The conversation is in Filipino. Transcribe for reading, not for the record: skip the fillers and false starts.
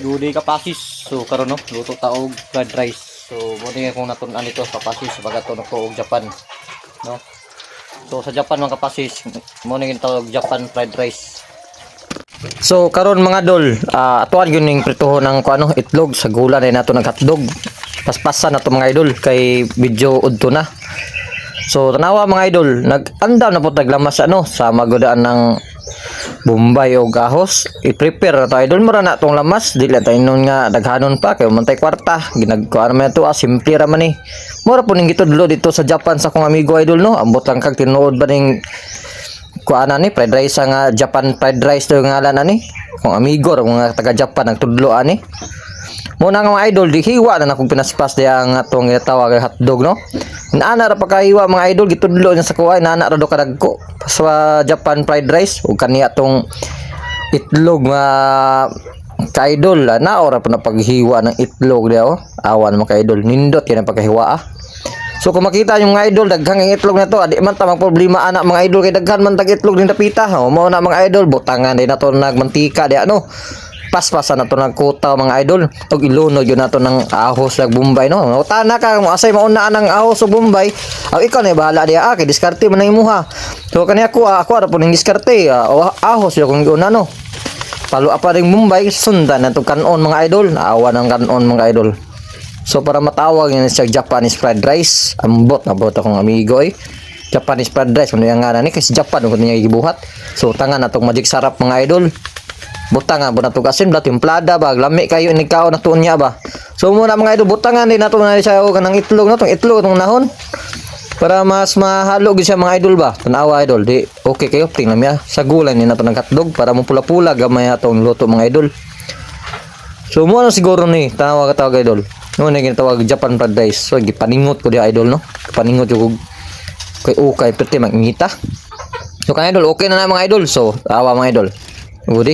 Ludi kapasis. So karon no, luto ta og fried rice. So mo ni kung natun-an ito kapasis baga to nako og Japan, no. So sa Japan mga kapasis, mo ni tawag Japan fried rice. So karon mga dol, atuan gyud ning prituhon ng kuano itlog sa gula na nato naghatdog. Paspasan na to mga idol kay video udto na. So tanawa mga idol, nag-andam na po taglamas sa magodaan ng Bombay o gahos. I-prepare na to idol mura na tong lamas, dili tayo nun nga daghanon pa kay mantay kwarta. Ginagkuan man to simple ra man ni. Mura po ning gitudlo dito sa Japan sa akong amigo idol no. Ambot lang kag tinuod ba ning kuana ni fried rice nga Japan fried rice to ngalan ani. Kung amigo ra mga taga Japan nagtudlo ani. Muna nga mga idol, di hiwa na akong pinaspas diya nga itong tawag hotdog, no? Naana ra pagkahiwa mga idol, gitudlo niya sa kuway, naana ra do kadagko. Sa Japan fried rice, o kaniya itong itlog nga ka-idol. Naora pa na paghiwa ng itlog diya, oh. Awan mga ka-idol, nindot yan ang pagkahiwa, ah. So kung makita yung mga idol, daghang ang itlog na to, adi man tamang problema anak mga idol, kay daghan man tag itlog din napita, oh. Mao na mga idol, butangan din na to nagmantika diya, no? Paspasan na to ng kuta mga idol og ilunod yun nato ng ahos lag Bombay no utana ka mo asay mauna ng ahos o Bombay aw ikaw na bahala diya kay diskarte man imuha so kani ako ra po ning diskarte ahos yo kung una no palo apa ring Bombay sundan na to kanon mga idol awa ng kanon mga idol so para matawag ni sa Japanese fried rice ambot na bot akong amigo Japanese fried rice kuno yang ngaran ni kasi Japan kuno niya gibuhat so tangan natong magic sarap mga idol butangan po nato kasin bla timplada ba lami kayo ni kao na tuon niya ba so muna mga idol butangan din nato na siya kanang itlog na tong itlog tong nahon para mas mahalo gyud siya mga idol ba tanawa idol di okay kayo tingnan niya sa gulay ni nato ng hotdog para mo pula-pula gamay atong luto mga idol so mo na siguro ni tanawa ka tawag idol no ni ginatawag Japan fried rice so gipaningot ko di idol no paningot yung kay ukay perte magngita so kan idol okay na mga idol so awa mga idol Udi